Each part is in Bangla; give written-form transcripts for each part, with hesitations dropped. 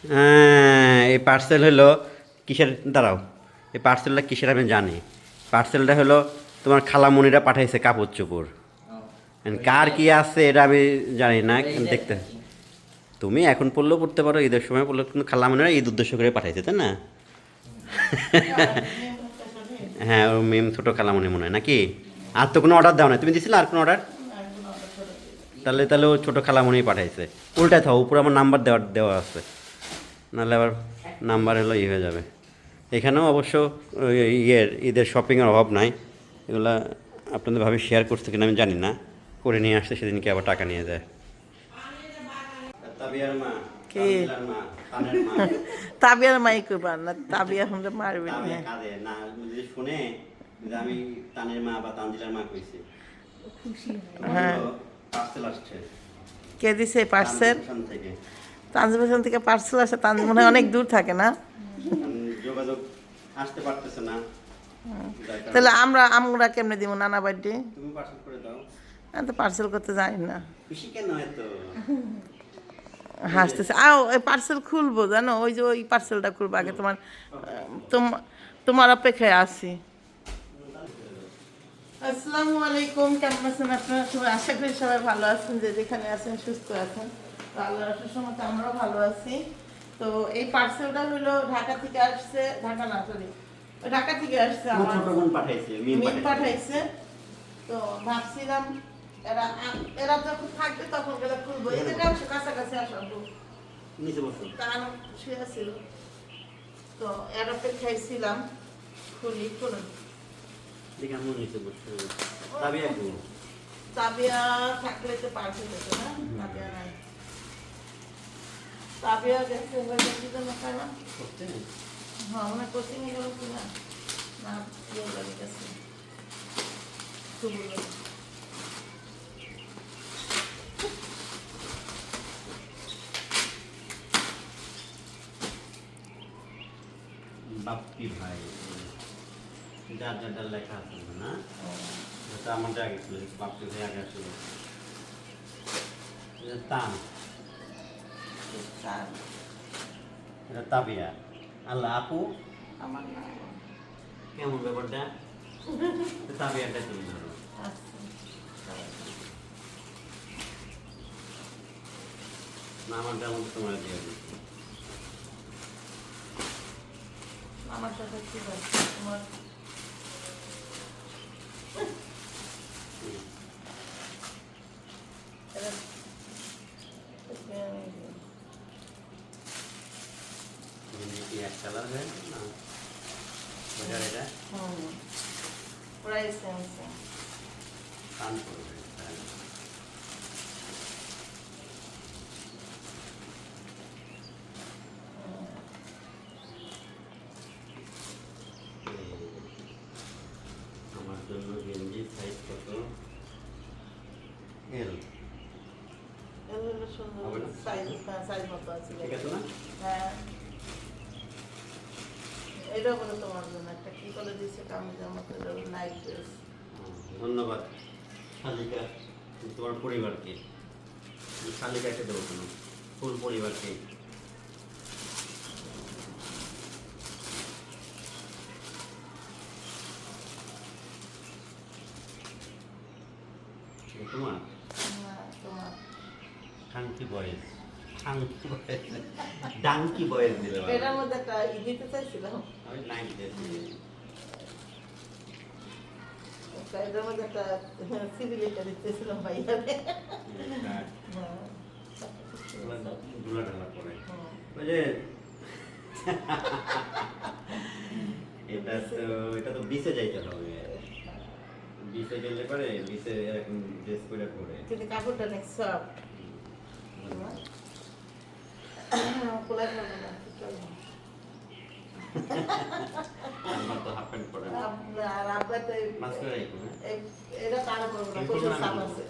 হ্যাঁ, এই পার্সেল হলো কিসের, দাঁড়াও, এই পার্সেলটা কিসের আমি জানি। পার্সেলটা হলো তোমার খালামণিরা পাঠাইছে কাপড় চোপড়। কার কি আছে এটা আমি জানি না, দেখতে। তুমি এখন পড়লেও পড়তে পারো, ঈদের সময় পড়লেও, কিন্তু খালামণিরা ঈদ উদ্দেশ্য করে পাঠাইছে, তাই না? হ্যাঁ, ও মেম ছোটো খালামণি মনে হয় নাকি? আর তো কোনো অর্ডার দাও না, তুমি দিছিলে আর কোনো অর্ডার? তাহলে তাহলে ও ছোটো খালামণি পাঠাইছে। উল্টায় থাও, উপরে আমার নাম্বার দেওয়া দেওয়া আছে, নাহলে আবার নাম্বার হলো হয়ে যাবে। এখানেও অবশ্য ইয়ের ঈদের শপিংয়ের অভাব নাই। এগুলা আপনাদের ভাবে শেয়ার করছে কিনা আমি জানি না, করে নিয়ে আসছে সেদিনকে আবার টাকা নিয়ে যায়। তাবিয়ার মাই করবার না, তাবিয়া হলে মারবে না, যদি শুনে যে আমি তানের মা বা তানজিলার মা কইছি। হ্যাঁ, পার্সেল আসছে। কে দিছে পার্সেল? থেকে তানজিল থেকে পার্সেল আসে। তানজিল মনে হয় অনেক দূর থাকে না, যোগাযোগ আসতে পারতেছে না। তাহলে আমরা কেমনে দিব নানা বাড়ি? তুমি পার্সেল করে দাও। আমি তো পার্সেল করতে জানি না। খুশি কেন এত? হাসতেছে। ওই পার্সেল খুলবো জানো, ওই যে ওই পার্সেলটা খুলবো আগে। তোমার অপেক্ষায় আছি। আসসালামু আলাইকুম, কেমন আছেন আপনারা সবাই? আশা করি সবাই ভালো আছেন, যে যেখানে আছেন সুস্থ আছেন। তো আল্লাহর অশেষ রহমতে আমরাও ভালো আছি। তো এই পার্সেলটা হলো ঢাকা থেকে আসছে, ঢাকা না সরি, ঢাকা থেকে আসছে, আমার ছোট বোন পাঠাইছে, মিম পাঠাইছে। তো ভাবছিলাম এরা যখন থাকবে তখন গেলে খুলবো। এদের অবশ্য কাছাকাছি আসবো, নিচে বসো। তার শুয়ে ছিল, তো এর অপেক্ষায় ছিলাম। খুলি, খুলুন। দেখে আমি নিচে বসে তাবিয়া কো তাবিয়া থাকলে তো পারফেক্ট হতো না, তাবিয়া নাই। তাবিয়া গেছে কি জন্য খায় না? হ্যাঁ, মানে কোচিং এ গেল কিনা না, ইয়ে লাগে গেছে বাপ্পি ভাই, যার যার লেখা আছে না, এটা আমাদের আগে ছিল, বাপ্পি ভাই আগে ছিল। তান, এটা তাবিয়া। আল্লাহ আপু, আমার না। কেমন ব্যাপারটা? তাবিয়াটা তুমি ধরো। না, আমারটা আমাকে তোমার দিয়ে দিচ্ছি। আমার সাথে ঠিক আছে তোমার। এক কালার হয় না, ওটার এটা প্রায় সেম সেম। কান করবে। আমার জন্য গেঞ্জি সাইজ কত? এল। এগুলো সুন্দর সাইজ, সাইজ মতো আছে, ঠিক আছে না? হ্যাঁ। এটা বলে তোমার জন্য একটা কি করে দিচ্ছে কামিজের মতো, নাইট ড্রেস। ধন্যবাদ শালিকা, তোমার পরিবারকে। শালিকাকে দেবো কেন, ফুল পরিবারকে। তোমার তোমার খাঙ্কি বয়েস, খাঙ্কি বয়েস, ডাঙ্কি বয়েস দিলে এটার মধ্যে একটা দিতে চাইছিলাম, আমি নাইট দিয়েছি। এটার মধ্যে একটা সিভিল একটা দিতেছিলাম ভাইয়ারে। ধুলা ঢালা করে ওই যে এটা তো বিচে যাইতে হবে, বিচে গেলে পরে বিচে এরকম ড্রেস করে পরে, কিন্তু কাপড়টা অনেক সফট। খোলা যাবে না, আমার তো হাফ প্যান্ট পরে না। আর আব্বা তো মাঝখানে রাখবো না, এটা তার উপর না, প্রচুর চাপ আছে।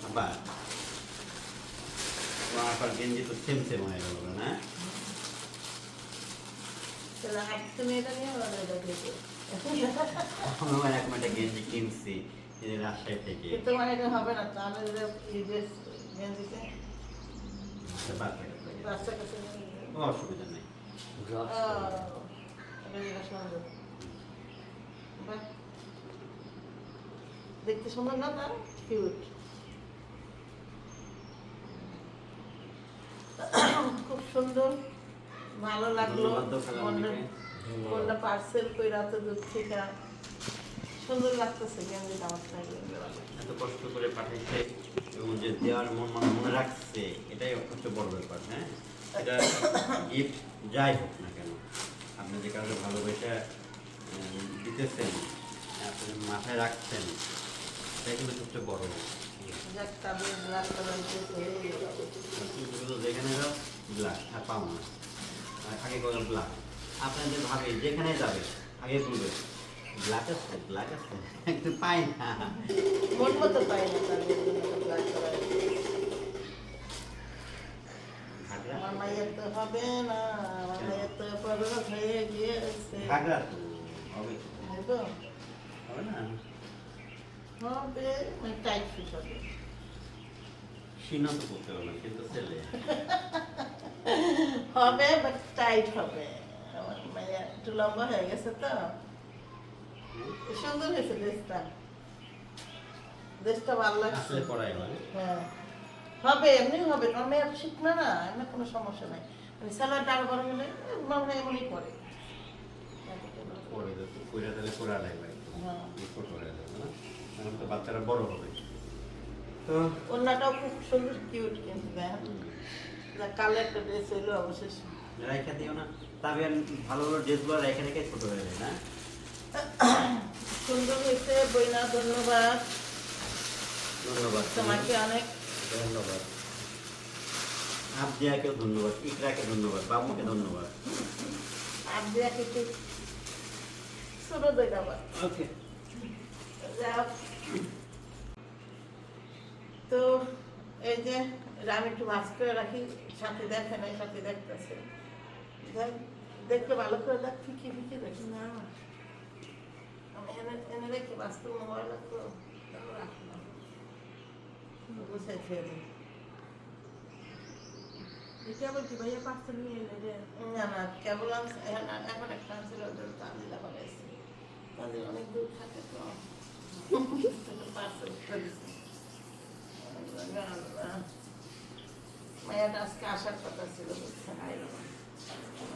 আবার আবার গেঞ্জি তো সেম সেম হয়ে গেল না? তুমি এটা নিয়ে এটা দেখো। এরকম একটা গেঞ্জি কিনছি, এই রাজশাহী থেকে কিন্তু মানে এটা হবে না, তাহলে যে এই ড্রেস গেঞ্জিতে রাস্তার কাছে কোনো অসুবিধা নেই। বাহ, দেখতে সুন্দর না, তার কিউট, খুব সুন্দর, ভালো লাগলো। ধন্যবাদ তো খালামণিকে। কোনটা পার্সেল কইরা তো দূর থেকে সুন্দর লাগতেছে গেঞ্জিটা আমার থেকে। এত কষ্ট করে পাঠাইছে এবং যে দেওয়ার মনে রাখছে, এটাই সবচেয়ে বড় ব্যাপার। হ্যাঁ, এটা গিফট যাই হোক না কেন, আপনি যে কাউকে ভালোবেসে দিতেছেন, আপনি মাথায় রাখছেন, এটাই কিন্তু সবচেয়ে বড়। যাক, তাদের ব্ল্যাক কালার শুধু যেখানে যাও ব্ল্যাক আর পাও না, আর আগে করে ব্ল্যাক। আপনাদের ভাবে যেখানে যাবে আগে বলবে ব্ল্যাক আছে, ব্ল্যাক আছে, কিন্তু পাই না। মন মতো পাই না তাদের ব্ল্যাক কালার। ঘাগরা আমার মায়ের তো হবে না, আমার মায়ের তো বড় হয়ে গিয়েছে। ঘাগরা তো হবে, দেখো, হবে না? হবে মানে টাইট ফিট হবে। সিনা তো করতে হবে না, কিন্তু ছেলে হবে বাট টাইট হবে। আমার মায়ের একটু লম্বা হয়ে গেছে তো। সুন্দর হয়েছে ড্রেসটা, ড্রেসটা ভালো লাগছে। আসলে পড়াই হয়। হ্যাঁ, হবে, এমনি হবে। তোমার মেয়ে এত শিখবে না, এমনি কোনো সমস্যা নাই। মানে স্যালাডটা আরো বড় হলে মনে এমনই করে। পরে তো কইরা দিলে পুরা লাগবে, হ্যাঁ। ছোট হয়ে যাবে না, এখন তো বাচ্চারা বড় হবে। তো ওড়নাটাও খুব সুন্দর, কিউট, কিন্তু কালো একটা ড্রেস হইলো অবশেষে। রাইখা দিও না, তবে ভালো ভালো ড্রেসগুলো রেখে রেখে ছোট হয়ে যায় না। সুন্দর হয়েছে বইনা, ধন্যবাদ ধন্যবাদ তোমাকে অনেক। ধন্যবাদ আবদিয়াকেও ধন্যবাদ, ইকরাকে ধন্যবাদ, বাবুকে ধন্যবাদ। আপনি একটু ছোট দেখাবার। ওকে, যাও। তো এই যে এটা আমি একটু ভাজ করে রাখি, সাথে দেখে নাই, সাথে দেখতেছে, দেখতে ভালো করে দেখ, ফিকে ফিকে দেখি না। আমি এনে এনে রেখে বাস্তব মোবাইল তো রাখলাম, গুছাই খেয়ে দিই। কেবল কি ভাইয়া পার্সেল নিয়ে এলে যে না না, কেবল এখন একটা আনছিল, ওটা তাজিলা বানাইছি। তাজিল অনেক দূর থাকে তো, পার্সেল করে দিছি। মায়াটা আজকে আসার কথা ছিল, বুঝছেন, আইলো না।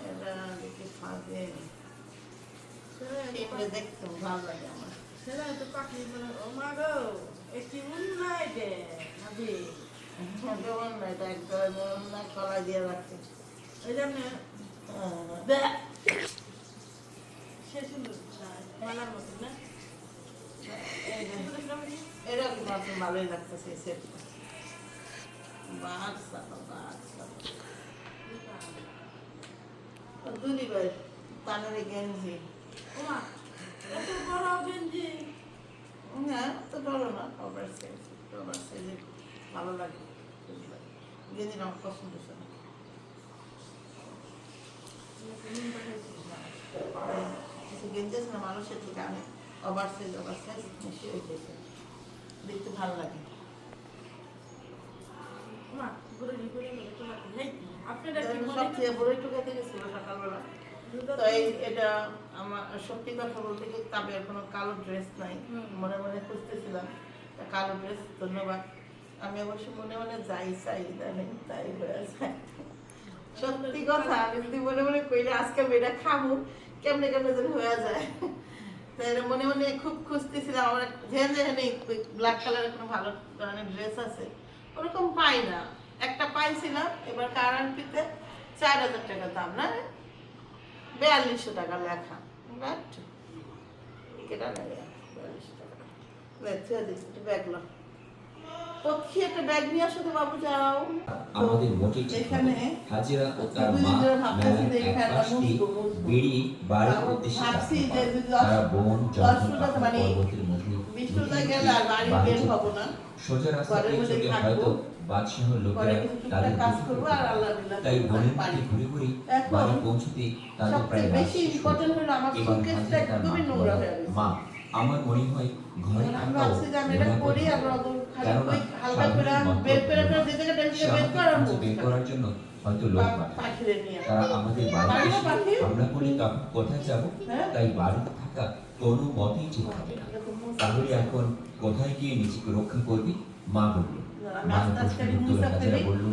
এটা দেখি ফাঁকে এমনি দেখতে ভালো লাগে আমার। ছেলে তো পাখি বলে ও মা গো একটি উন্না এটা নাবি যেমন না, এটা এক ধরনের না, কলা দিয়ে রাখছে। ওই যে আপনি সে সুন্দর মালার মতো না এরকম আপনি ভালোই লাগতেছে এই সেটটা। বাচ্চা বাচ্চা দুলি ভাই তানের গেঞ্জি, ওমা এত বড় গেঞ্জি না তো বলো না, ওভার সাইজ, ওভার সাইজে ভালো লাগে। গেঞ্জিটা আমার পছন্দ ছিল না। কিছু গেঞ্জি আছে না মানুষের থেকে, আমি ওভার সাইজ মিশিয়ে রেখেছি, দেখতে ভালো লাগে। ওমা ঘুরে ঘুরে তোমার নেই আপনারা কি মনে সবচেয়ে বড় একটু খেতে গেছিল সকালবেলা। তো এটা আমার সত্যি কথা বলতে কি, তবে কোনো কালো ড্রেস নাই, মনে মনে খুঁজতেছিলাম কালো ড্রেস। ধন্যবাদ। আমি অবশ্য মনে মনে যাই চাই, জানেন, তাই হয়ে যায়। সত্যি কথা, আমি যদি মনে মনে কইলে আজকে আমি এটা খাবো, কেমনে কেমনে যেন হয়ে যায়। তাই মনে মনে খুব খুঁজতেছিলাম, আমার যেখানে ব্ল্যাক কালারের কোনো ভালো ধরনের ড্রেস আছে, ওরকম পাই না। একটা পাইছিলাম এবার কারান্তিতে, 4000 টাকা দাম, না 4200 টাকা লেখা, বাট কেটা লাগে 42 টাকা। একটু ব্যাগ লো, পক্ষী একটা ব্যাগ নিয়ে আসো তো বাবু, যাও। আমাদের মোটেই ঠিক এখানে নয়। হাজিরা ও তার মা মেলার এক পাশটি বেড়ি বাড়ির উদ্দেশ্যে ভাবছি যাত্রা যে করে। যদি তারা বন জঙ্গল দশটা মানে পর্বতের মধ্যে বিষ্ণুদা গেলে আর বাড়ি বের হবো না, সোজা রাস্তা ঘরের মধ্যে চলে থাকবো। হয়তো বাদশাহ পরে লোকেরা কিছু টুকটাক তাদের কাজ বুঝতে করবো, আর পারে। আল্লাহ বিল্লাহ তাই বনের পারি। মধ্যে ঘুরে ঘুরে এখন বাড়ি পৌঁছতে তাদের প্রায় সবচেয়ে রাত বেশি শেষ হয়ে ইম্পর্টেন্ট যায়। হলো আমার এবার সুটকেসটা হাজিরা তার একদমই মাকে নোংরা বলে, হয়ে গেছে। মা আমার মনে হয় ঘরে আমি থাকাও ভাবছি যে আমি এটা নিরাপদ করি আর হবে। ওদের খালি কেননা ওই হালকা করে সাধারণ বের করে মন্তব্য যে জায়গাটা সে বের আমাকে করার খুঁজে বের করার জন্য হয়তো লোক পাঠায়। পাখিরে নিয়ে তারা আমাদের বাড়িতে এসে পাখি? আমরা বলি তখন কোথায় যাব, হ্যাঁ? তাই বাড়িতে থাকা কোনো মতেই ঠিক হবে না। তাহলে এখন কোথায় গিয়ে নিজেকে রক্ষা করবি? মা বলল। মা প্রশ্নের উত্তরে হাজেরা বলল,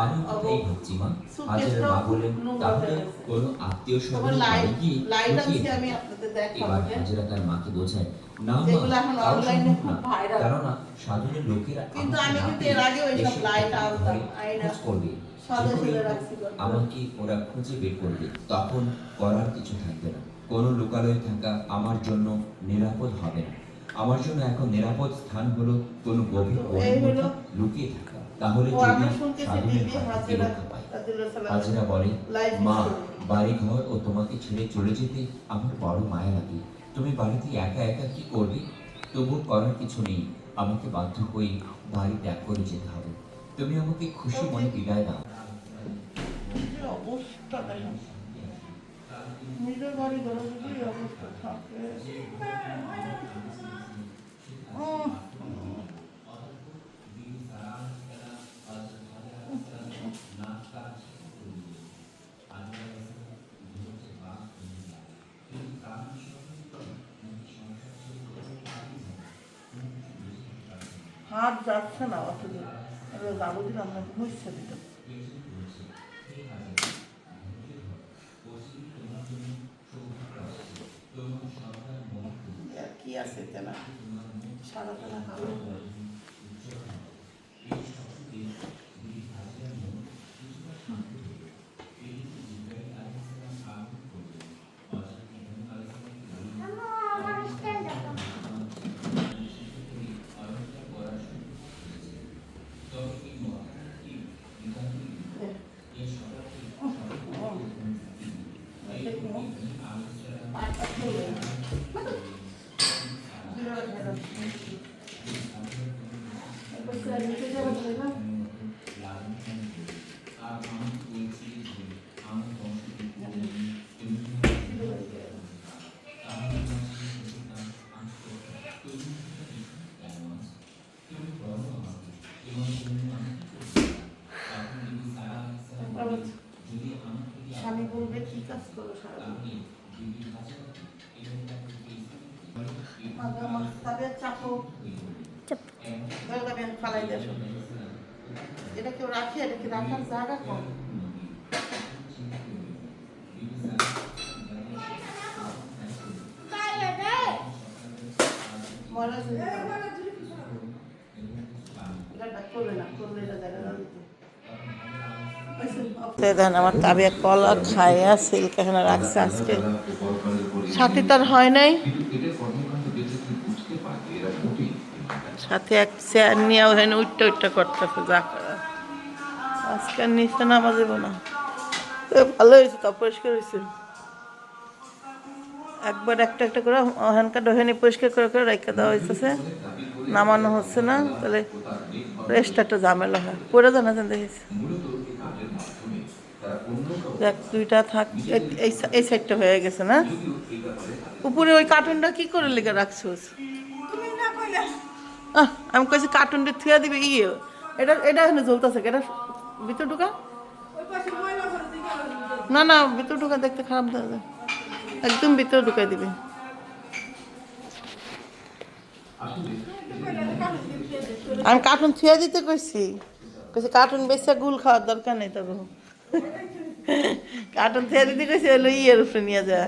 আমি কোথায় ভাবছি মা? হাজেরা মা বললেন, তাহলে কোনো আত্মীয় স্বজনের বাড়ি গিয়ে লাইট লুকিয়ে আছে থাক। আমি আপনাদের দেখাবো এবার হ্যাঁ? হাজেরা তার মাকে বোঝায়, না মা, যেগুলো এখন তাও অনলাইনে সম্ভব খুব না। ভাইরাল। কেননা সাধারণ লোকেরা কিন্তু আমাকে আমি না কিন্তু পেয়ে এর আগে ওইসব এসে লাইট ঘরে আনতাম, আয়না খোঁজ করবে। সাদা যে ছেলে করে রাখছি ঘরে। আমাকে ওরা খুঁজে বের করবে, তখন করার কিছু থাকবে না। কোনো লোকালয়ে থাকা আমার জন্য নিরাপদ হবে না। আমার জন্য এখন নিরাপদ স্থান হলো কোনো গভীর তো বনের এই হলো- মধ্যে লুকিয়ে থাকা। তাহলে ও যদি আমরা শুনতেছি সাধনের দিদি হাত থেকে হাজেরা রক্ষা পাই। রাদিয়াল্লাহু হাজেরা বলে, লাইভ মা, স্টোরি। বাড়ি ঘর ও তোমাকে ছেড়ে চলে যেতে আমার বড় মায়া লাগে। তুমি বাড়িতে একা একা কি করবে? তবুও করার কিছু নেই, আমাকে বাধ্য হয়ে বাড়ি ত্যাগ করে যেতে হবে। তুমি আমাকে খুশি মনে বিদায় দাও। যে অবস্থা দেখেন নিজের বাড়ি ঘরে যদি এই অবস্থা থাকে হাত যাচ্ছে না অতদিন যাবো দিন আমরা ঘুরছে দিত আর কি আছে তেনা সারা তেনা ভালো স্বামী বলবে কি কাজ করো সারাদিন চাপো ফালাই দেশো এটা কেউ রাখে এটা কি রাখার জায়গা কম দেন আমার তাবিয়া কলা খাইয়া সিল্ক এখানে রাখছে আজকে সাথে তার হয় নাই সাথে এক চেয়ার নিয়ে ওখানে উঠতে উঠতে করতেছে যা করার আজকে আর নিচে নামা যাবো না ভালো হয়েছে তা পরিষ্কার হয়েছে একবার একটা একটা করে ওখানকার ওখানে পরিষ্কার করে করে রেখে দেওয়া হয়েছে নামানো হচ্ছে না তাহলে রেস্ট একটা ঝামেলা হয় পরে জানা যান দেখেছি দেখ দুইটা থাক এই সাইডটা হয়ে গেছে না উপরে ওই কার্টুনটা কি করে লেগে রাখছোস আমি কইছি কার্টুনটা থুয়া দিবে ইয়ে এটা এটা এখানে জ্বলতেছে এটা ভিতর ঢুকা না না ভিতর ঢুকা দেখতে খারাপ দাদা একদম ভিতরে ঢুকাই দিবে আমি কার্টুন থুয়া দিতে কইছি কইছি কার্টুন বেশি গুল খাওয়ার দরকার নেই তবে কার্টুন থুয়া দিতে কইছি হলো ইয়ের উপরে নিয়ে যা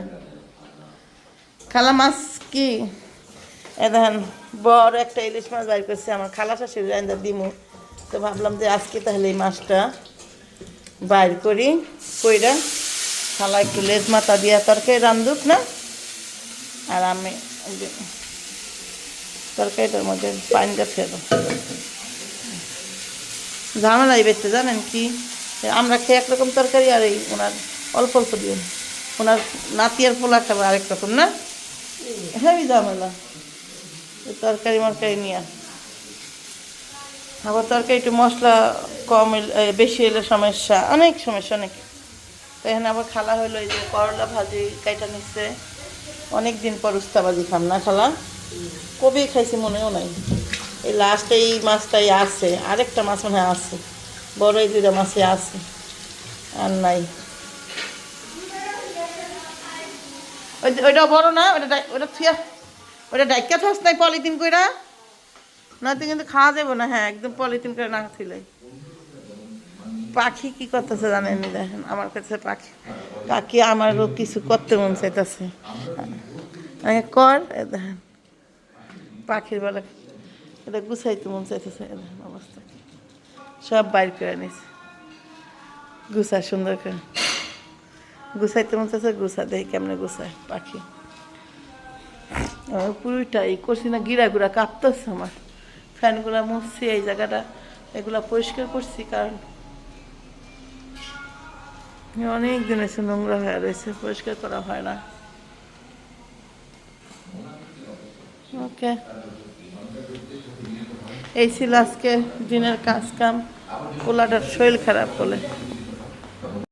খালা মাছ কি এ দেখেন বড় একটা ইলিশ মাছ বাইর করছে আমার খালা শাশুড়ি রান্দা দিমু তো ভাবলাম যে আজকে তাহলে এই মাছটা বাইর করি কইরা খালা একটু লেজ মাথা দিয়া তরকারি রান্ধুক না আর আমি তরকারিটার মধ্যে পানিটা ফেলো ঝামেলা এই বেরতে জানেন কি আমরা খেয়ে একরকম তরকারি আর এই ওনার অল্প অল্প দিয়ে ওনার নাতি আর পোলা খাবে আরেক রকম না হেভি ঝামেলা তরকারি মরকারি নিয়ে আবার তরকারি একটু মশলা কম বেশি এলে সমস্যা অনেক সমস্যা অনেক তো এখানে আবার খালা হলো এই যে করলা ভাজি কাইটা নিচ্ছে অনেক দিন পর উস্তা ভাজি খাম না খালা কবে খাইছি মনেও নাই। এই লাস্টে এই মাছটাই আছে, আরেকটা মাছ মনে হয় আছে, বড় এই দুইটা মাছই আছে, আর নাই। ওইটা বড় না, ওটা থুয়া, ওটা ডাইকা থাস নাই পলিথিন কইরা, নয়তো কিন্তু খাওয়া যাবো না। হ্যাঁ, একদম পলিথিন করে না থুইলে। পাখি কি করতেছে জানেন, দেখেন আমার কাছে পাখি, পাখি আমারও কিছু করতে মন চাইতেছে, কর। দেখেন পাখির বেলা এটা গুছাইতে মন চাইতেছে, দেখেন অবস্থা সব বাইর করে নিছে, গুছা সুন্দর করে গুছাইতে মন চাইছে, গুছা দেখি কেমনে গুছায় পাখি। পুরোটাই করছি না, গিরা গুড়া কাঁপতেছে আমার। ফ্যানগুলা মুছছি, এই জায়গাটা এগুলা পরিষ্কার করছি, কারণ অনেক দিন এসে নোংরা হয়ে রয়েছে, পরিষ্কার করা হয় না। ওকে, এই ছিল আজকে দিনের কাজ কাম। পোলাটার শরীর খারাপ বলে